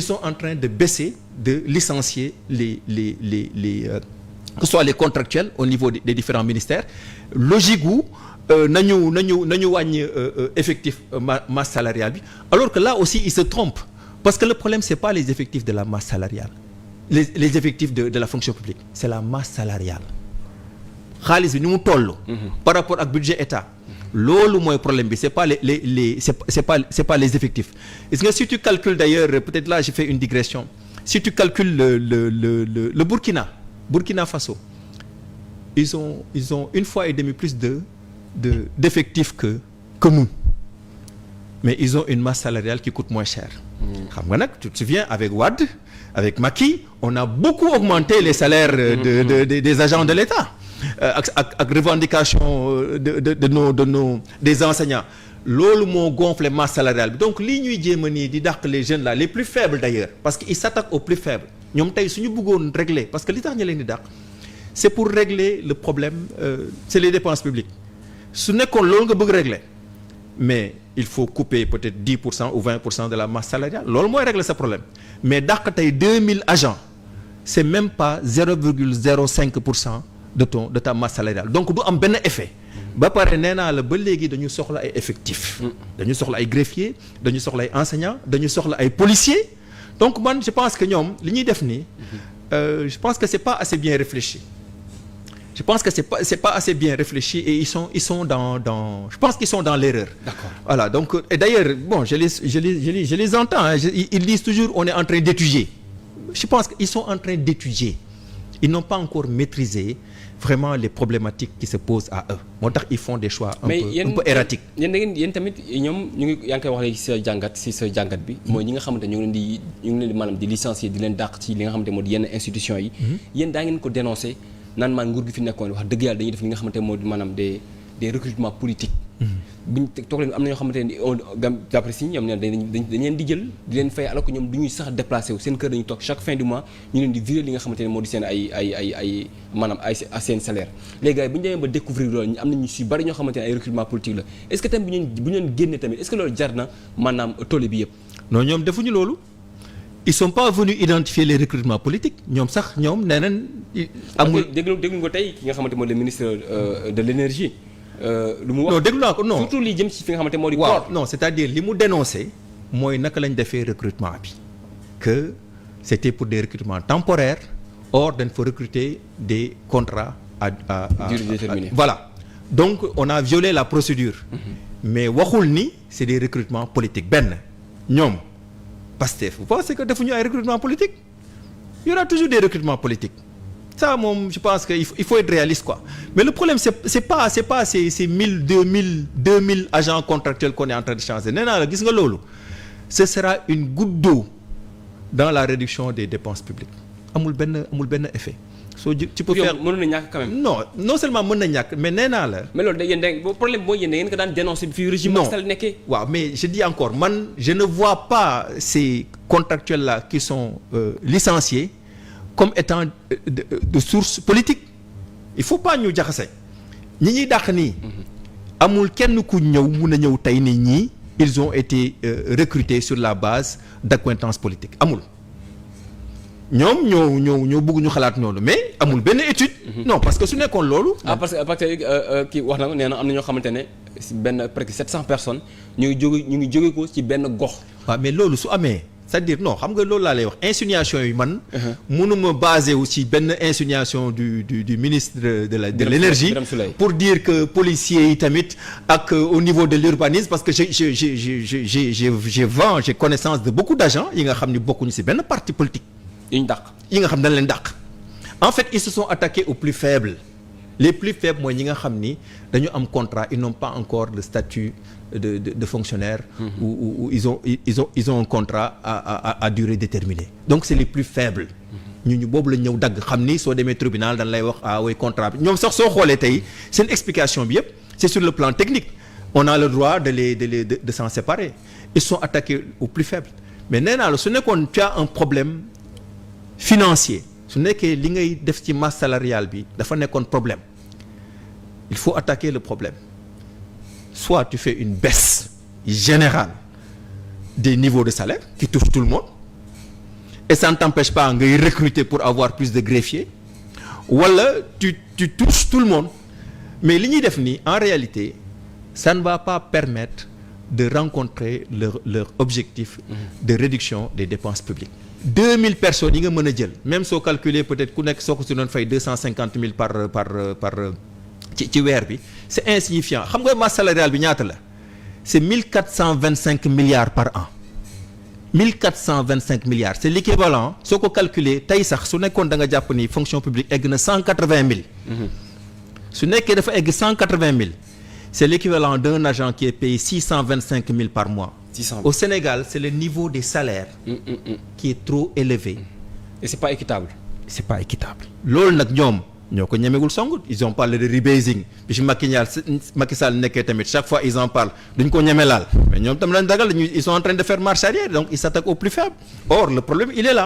sont en train de baisser, de licencier que ce soit les contractuels au niveau des différents ministères. Logique gu nañu wàññi effectif masse salariale bi, alors que là aussi ils se trompent, parce que le problème c'est pas les effectifs de la masse salariale, les effectifs de la fonction publique, c'est la masse salariale. xaalis bi ni mu toll. par rapport ak budget état. loolu mooy problème bi, c'est pas c'est pas les effectifs. Est-ce que si tu calcules d'ailleurs, peut-être là j'ai fait une digression, si tu calcules le Burkina Faso, ils ont 1,5 fois plus d'effectifs que nous, mais ils ont une masse salariale qui coûte moins cher. xam nga nag, tu te souviens, avec Wade, avec Macky, on a beaucoup augmenté les salaires des agents de l'État, ak revendication des enseignants. Loolu moo gonflé masse salariale bi. Donc lii ñuy jéem a nii di dàq les jeunes là, les plus faibles d'ailleurs, parce que ils s'attaquent aux plus faibles. ñoom tey suñu bëggoon régler, parce que li tax ñu leen di dàq, c'est pour régler le problème, c'est les dépenses publiques. su nekkoon loolu nga bëgg régler, mais il faut couper peut-être 10% ou 20% de la masse salariale. loolu mooy régler ce problème. Mais dàq tey 2000 agents, c'est même pas 0,05% de ta masse salariale. Donc du am benn effet. ba pare nee naa la ba léegi dañu soxla ay effectifs. dañu soxla ay greffiers, dañu soxla ay enseignants, dañu soxla ay policiers. Donc man je pense que ñoom li ñuy def nii, je pense que c'est pas assez bien réfléchi. Je pense que c'est pas assez bien réfléchi, et ils sont dans je pense qu'ils sont dans l'erreur. D'accord. Voilà, donc et d'ailleurs bon, je les entends, hein, ils disent toujours on est en train d'étudier. Je pense qu'ils sont en train d'étudier. Ils n'ont pas encore maîtrisé vraiment les problématiques qui se posent à eux. Moo tax ils font des choix un peu erratiques. yéen tamit ñoom yaa ngi koy wax léegi si sa jàngat bi, mooy ñi nga xamante ñu ngi leen di maanaam di licencier, di leen dàq ci li nga xamante moo di yenn institutions yi. Yéen daa ngeen ko dénoncer naan maan nguur gi fi nekkoon wax dëgg yàlla dañuy def li nga xamante moo di maanaam des recrutements politiques. biñ toog leen am na ñoo xamante ne d'après si ñoom ne dañ leen di jël di leen fay, alors que ñoom du ñuy sax déplacé wu seen kër dañuy toog chaque fin du mois ñu leen di virer li nga xamante ne moo di seen ay maanaam ay seen salaire. léegi gars yi bu ñu demee ba découvrir loolu am na ñu si bari ñoo xamante ne ay recrutement politique la, est-ce que tamit bu ñu leen génnee tamit est-ce que loolu jar na maanaam tolle bi yëpp? Non, ñoom defuñu loolu. Ils sont pas venus identifier les recrutements politiques. ñoom sax ñoom nee nañ amul. déglu ko tey ki nga xamante moo di le ministre de l'énergie. lu mu wax non déglu naa ko non, surtout li jëm ci fi nga xamante moo di. waaw non, c'est-à-dire li mu dénoncé mooy naka lañ defee recrutement bi, que c'était pour des recrutements temporaires, or dañ fa recruter des contrats à durée déterminée. Voilà, donc on a violé la procédure. Mais waxul ni c'est des recrutements politiques. benn ñoom Pastef, vous pensez que defuñu ay recrutements politiques? Il y aura toujours des recrutements politiques. Ça moom je pense que il faut être réaliste quoi. Mais le problème c'est pas ces 1000 2000 agents contractuels qu'on est en train de changer. Nee naa la gis nga loolu, ce sera une goutte d'eau dans la réduction des dépenses publiques. amul benn effet. Tu peux faire mënoon na ñàkk quand même. non seulement mën na ñàkk, mais nee naa la. mais loolu yéen problème booy yéen da ngeen ko daan dénoncer bi fi régime Macky Sall nekkee. waaw, mais je dis encore, man je ne vois pas ces contractuels là qui sont licenciés comme étant de source politique. Il faut pas ñu jaxase ñi ñuy dàq nii. amul kenn ku ñëw mun a ñëw tey ni ñii ils ont été recrutés sur la base d'accointances politiques. amul. ñoom ñoo bëgg ñu xalaat noonu, mais amul benn étude. Non, parce que su nekkoon loolu. parce que kii wax na ko nee na am na ñoo xamante ne benn presque 700 personnes ñu ngi jóge ko ci benn gox. waaw, mais loolu su amee, c'est-à-dire non, xam nga loolu laa lay wax, insinuation yi man. mënuma basé wu ci benn insinuation du ministre de l'énergie pour dire que policiers yi tamit ak au niveau de l'urbanisme, parce que j'ai connaissance de beaucoup d'agents yi nga xam ni bokkuñu ci benn parti politique. yi ñu dàq yi nga xam dañ leen dàq. En fait ils se sont attaqués aux plus faibles. Les plus faibles mooy ñi nga xam ni dañu am contrat, ils n'ont pas encore le statut de fonctionnaire. ou ils ont un contrat à durée déterminée. Donc c'est les plus faibles. ñu boobu la ñëw dagg xam ni soo demee tribunal dañ lay wax way contrat bi ñoom sax soo xoolee tey seen explication bi yëpp c'est sur le plan technique. On a le droit de s'en séparer. Ils sont attaqués aux plus faibles. Mais nee naa la su nekkoon tu as un problème financier, su nekkee li ngay def ci masse salariale bi dafa nekkoon problème, il faut attaquer le problème. Soit tu fais une baisse générale des niveaux de salaire qui touche tout le monde, et ça ne t'empêche pas ngay recruter pour avoir plus de greffiers wala tu touches tout le monde mais li ñuy def nii en réalité ça ne va pas permettre de rencontrer leur objectif de réduction des dépenses publiques. 2000 personnes yi nga mën a jël même soo calculer peut-être ku nekk soo ko si doon fay 250 000 par ci weer bi c'est insignifiant xam nga masse salariale bi ñaata la c'est 1425 milliards par an 1425 milliards c'est l'équivalent soo ko calculer tey sax su nekkoon da nga jàpp ni fonction publique egg na 180 000 su nekkee dafa egg 180 000 c'est l'équivalent d'un agent qui est payé 625 000 par mois. 600 000. Au Sénégal c'est le niveau des salaires qui est trop élevé. Et c'est pas équitable. C'est pas équitable. loolu nag ñoom ñoo ko ñemegul song ils ont parlé de rebasing bi ci Macky Sall nekkee tamit chaque fois ils en parlent duñ ko ñeme laal mais ñoom tam lañ dagal ils sont en train de faire marche arrière donc ils s'attaquent au plus faible or le problème il est là.